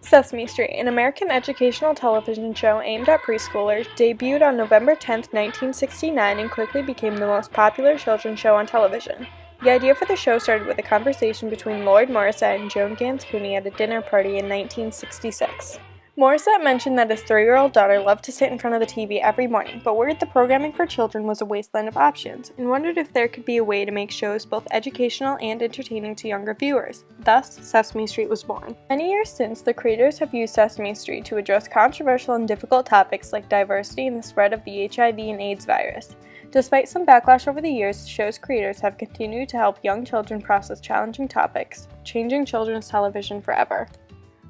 Sesame Street, an American educational television show aimed at preschoolers, debuted on November 10, 1969 and quickly became the most popular children's show on television. The idea for the show started with a conversation between Lloyd Morissette and Joan Gans Cooney at a dinner party in 1966. Morissette mentioned that his 3-year-old daughter loved to sit in front of the TV every morning, but worried the programming for children was a wasteland of options, and wondered if there could be a way to make shows both educational and entertaining to younger viewers. Thus, Sesame Street was born. Many years since, the creators have used Sesame Street to address controversial and difficult topics like diversity and the spread of the HIV and AIDS virus. Despite some backlash over the years, the show's creators have continued to help young children process challenging topics, changing children's television forever.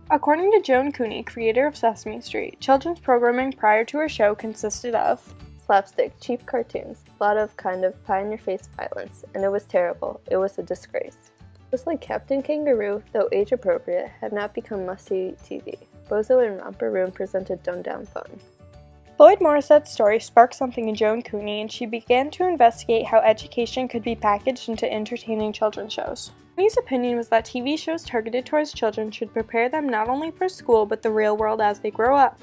According to Joan Cooney, creator of Sesame Street, children's programming prior to her show consisted of slapstick, cheap cartoons, a lot of kind of pie-in-your-face violence, and it was terrible. It was a disgrace. It was like Captain Kangaroo, though age-appropriate, had not become must-see TV. Bozo and Romper Room presented dumbed-down fun. Lloyd Morissette's story sparked something in Joan Cooney, and she began to investigate how education could be packaged into entertaining children's shows. Cooney's opinion was that TV shows targeted towards children should prepare them not only for school but the real world as they grow up.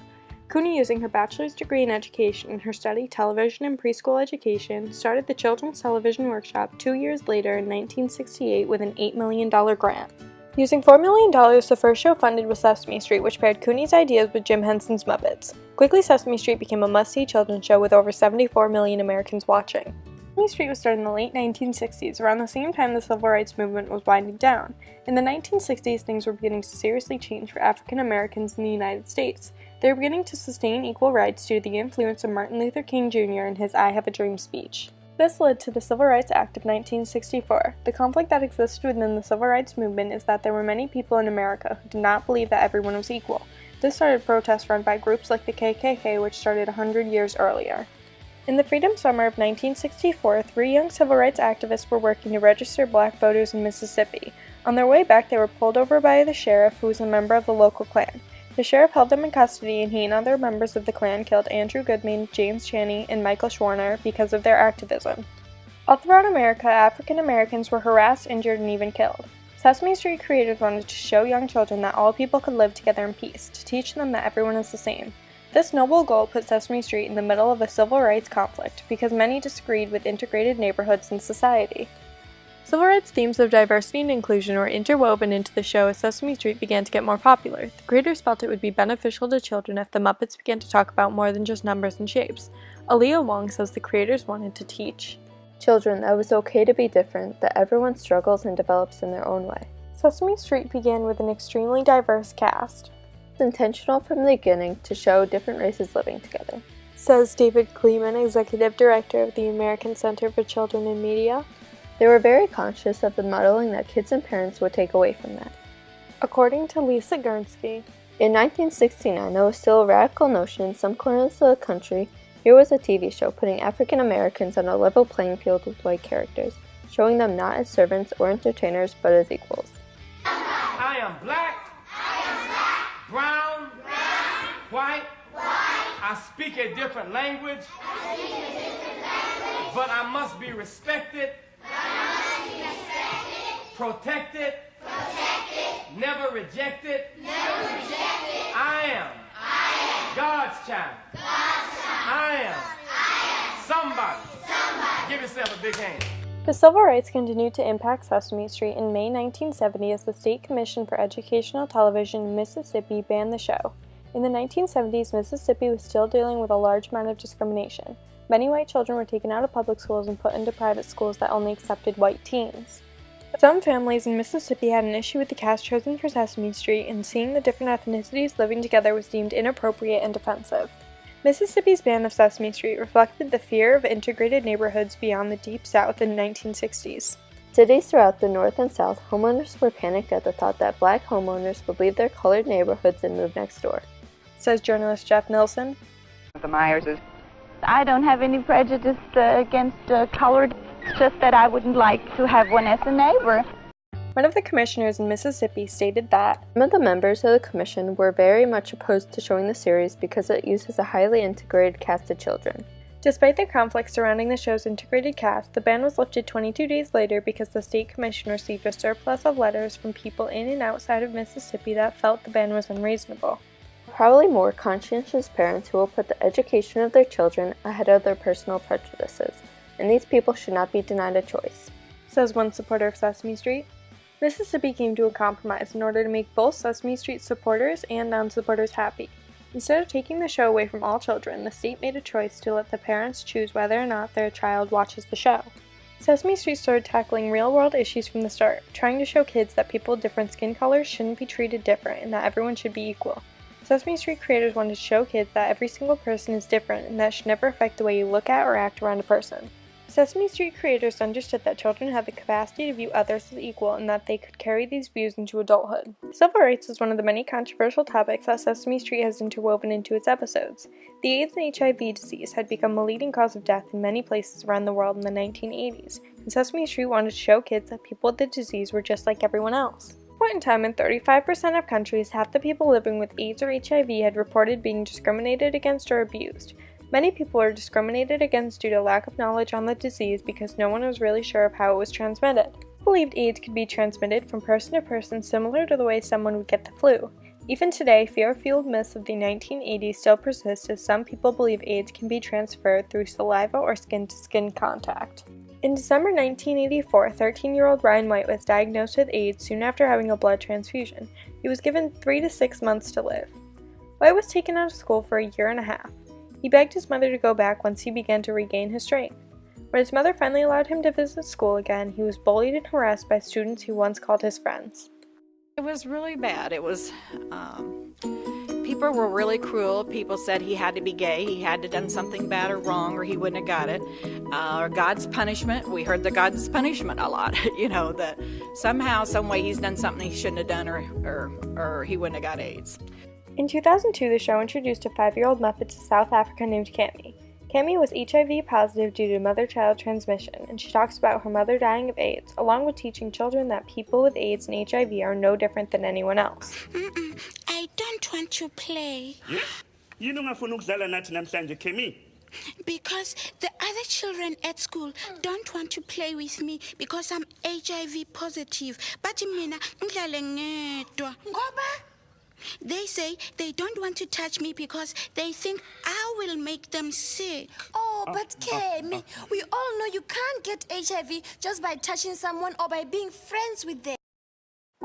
Cooney, using her bachelor's degree in education and her study television and preschool education, started the Children's Television Workshop 2 years later in 1968 with an $8 million grant. Using $4 million, the first show funded was Sesame Street, which paired Cooney's ideas with Jim Henson's Muppets. Quickly, Sesame Street became a must-see children's show with over 74 million Americans watching. Sesame Street was started in the late 1960s, around the same time the civil rights movement was winding down. In the 1960s, things were beginning to seriously change for African Americans in the United States. They were beginning to sustain equal rights due to the influence of Martin Luther King Jr. and his I Have a Dream speech. This led to the Civil Rights Act of 1964. The conflict that existed within the civil rights movement is that there were many people in America who did not believe that everyone was equal. This started protests run by groups like the KKK, which started 100 years earlier. In the Freedom Summer of 1964, 3 young civil rights activists were working to register black voters in Mississippi. On their way back, they were pulled over by the sheriff, who was a member of the local Klan. The sheriff held them in custody, and he and other members of the Klan killed Andrew Goodman, James Chaney, and Michael Schwerner because of their activism. All throughout America, African Americans were harassed, injured, and even killed. Sesame Street creators wanted to show young children that all people could live together in peace, to teach them that everyone is the same. This noble goal put Sesame Street in the middle of a civil rights conflict because many disagreed with integrated neighborhoods in society. Civil rights themes of diversity and inclusion were interwoven into the show as Sesame Street began to get more popular. The creators felt it would be beneficial to children if the Muppets began to talk about more than just numbers and shapes. Aaliyah Wong says the creators wanted to teach children that it was okay to be different, that everyone struggles and develops in their own way. Sesame Street began with an extremely diverse cast. It's intentional from the beginning to show different races living together, says David Kleeman, Executive Director of the American Center for Children in Media. They were very conscious of the modeling that kids and parents would take away from that. According to Lisa Guernsky, in 1969, there was still a radical notion in some corners of the country. Here was a TV show putting African Americans on a level playing field with white characters, showing them not as servants or entertainers, but as equals. I am black, brown, white, I speak a different language, but I must be respected, protected, never rejected. I am God's child. I am somebody. Give yourself a big hand. The civil rights continued to impact Sesame Street in May 1970 as the State Commission for Educational Television in Mississippi banned the show. In the 1970s, Mississippi was still dealing with a large amount of discrimination. Many white children were taken out of public schools and put into private schools that only accepted white teens. Some families in Mississippi had an issue with the cast chosen for Sesame Street, and seeing the different ethnicities living together was deemed inappropriate and offensive. Mississippi's ban of Sesame Street reflected the fear of integrated neighborhoods beyond the Deep South in the 1960s. Cities throughout the North and South, homeowners were panicked at the thought that black homeowners would leave their colored neighborhoods and move next door, says journalist Jeff Nilsson. The Myerses. I don't have any prejudice against colored. It's just that I wouldn't like to have one as a neighbor. One of the commissioners in Mississippi stated that some of the members of the commission were very much opposed to showing the series because it uses a highly integrated cast of children. Despite the conflict surrounding the show's integrated cast, the ban was lifted 22 days later because the state commission received a surplus of letters from people in and outside of Mississippi that felt the ban was unreasonable. Probably more conscientious parents who will put the education of their children ahead of their personal prejudices, and these people should not be denied a choice, says one supporter of Sesame Street. Mississippi came to a compromise in order to make both Sesame Street supporters and non-supporters happy. Instead of taking the show away from all children, the state made a choice to let the parents choose whether or not their child watches the show. Sesame Street started tackling real-world issues from the start, trying to show kids that people with different skin colors shouldn't be treated different and that everyone should be equal. Sesame Street creators wanted to show kids that every single person is different and that should never affect the way you look at or act around a person. Sesame Street creators understood that children had the capacity to view others as equal and that they could carry these views into adulthood. Civil rights is one of the many controversial topics that Sesame Street has interwoven into its episodes. The AIDS and HIV disease had become a leading cause of death in many places around the world in the 1980s, and Sesame Street wanted to show kids that people with the disease were just like everyone else. At one point in time, in 35% of countries, half the people living with AIDS or HIV had reported being discriminated against or abused. Many people were discriminated against due to lack of knowledge on the disease because no one was really sure of how it was transmitted. People believed AIDS could be transmitted from person to person similar to the way someone would get the flu. Even today, fear-fueled myths of the 1980s still persist as some people believe AIDS can be transferred through saliva or skin-to-skin contact. In December 1984, 13-year-old Ryan White was diagnosed with AIDS soon after having a blood transfusion. He was given 3 to 6 months to live. White was taken out of school for a year and a half. He begged his mother to go back once he began to regain his strength. When his mother finally allowed him to visit school again, he was bullied and harassed by students who once called his friends. It was really bad. It was, people were really cruel. People said he had to be gay, he had to done something bad or wrong, or he wouldn't have got it. Or God's punishment. We heard the God's punishment a lot, that somehow, some way he's done something he shouldn't have done or he wouldn't have got AIDS. In 2002, the show introduced a 5-year-old Muppet to South Africa named Cammy. Cammy was HIV positive due to mother-child transmission, and she talks about her mother dying of AIDS, along with teaching children that people with AIDS and HIV are no different than anyone else. I don't want to play. Yini ungafuna ukudlala nathi namhlanje Kemi? Because the other children at school don't want to play with me because I'm HIV positive. But mina ngidlale ngedwa. Ngoba? They say they don't want to touch me because they think I will make them sick. Oh, but Kemi, we all know you can't get HIV just by touching someone or by being friends with them.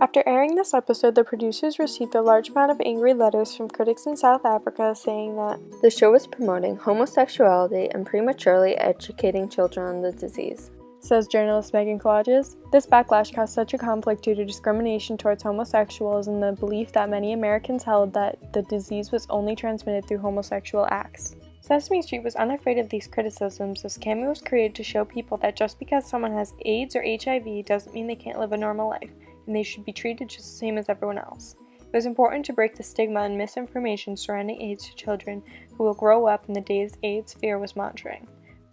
After airing this episode, the producers received a large amount of angry letters from critics in South Africa saying that the show was promoting homosexuality and prematurely educating children on the disease, says journalist Megan Collages. This backlash caused such a conflict due to discrimination towards homosexuals and the belief that many Americans held that the disease was only transmitted through homosexual acts. Sesame Street was unafraid of these criticisms as Cammy was created to show people that just because someone has AIDS or HIV doesn't mean they can't live a normal life, and they should be treated just the same as everyone else. It was important to break the stigma and misinformation surrounding AIDS to children who will grow up in the days AIDS fear was monitoring.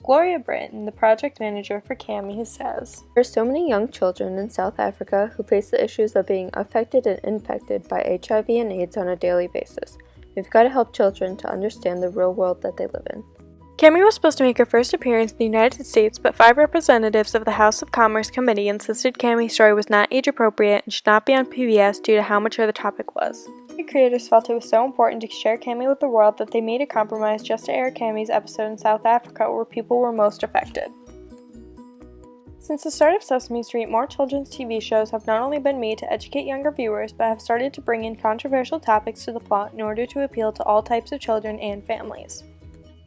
Gloria Britton, the project manager for Cammy, says, "There are so many young children in South Africa who face the issues of being affected and infected by HIV and AIDS on a daily basis. We've got to help children to understand the real world that they live in." Cammy was supposed to make her first appearance in the United States, but 5 representatives of the House of Commerce Committee insisted Cammy's story was not age-appropriate and should not be on PBS due to how mature the topic was. The creators felt it was so important to share Cammy with the world that they made a compromise just to air Cammy's episode in South Africa where people were most affected. Since the start of Sesame Street, more children's TV shows have not only been made to educate younger viewers, but have started to bring in controversial topics to the plot in order to appeal to all types of children and families.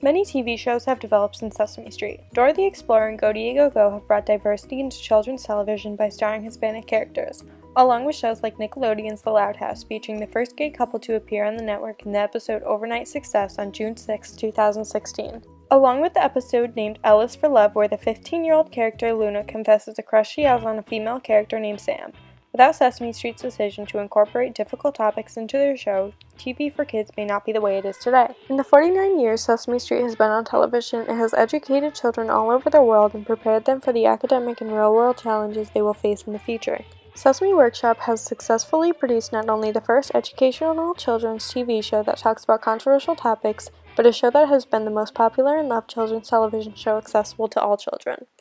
Many TV shows have developed since Sesame Street. Dora the Explorer and Go Diego Go have brought diversity into children's television by starring Hispanic characters, along with shows like Nickelodeon's The Loud House, featuring the first gay couple to appear on the network in the episode Overnight Success on June 6, 2016. Along with the episode named Ellis for Love, where the 15-year-old character Luna confesses a crush she has on a female character named Sam. Without Sesame Street's decision to incorporate difficult topics into their show, TV for kids may not be the way it is today. In the 49 years Sesame Street has been on television, it has educated children all over the world and prepared them for the academic and real-world challenges they will face in the future. Sesame Workshop has successfully produced not only the first educational children's TV show that talks about controversial topics, but a show that has been the most popular and loved children's television show accessible to all children.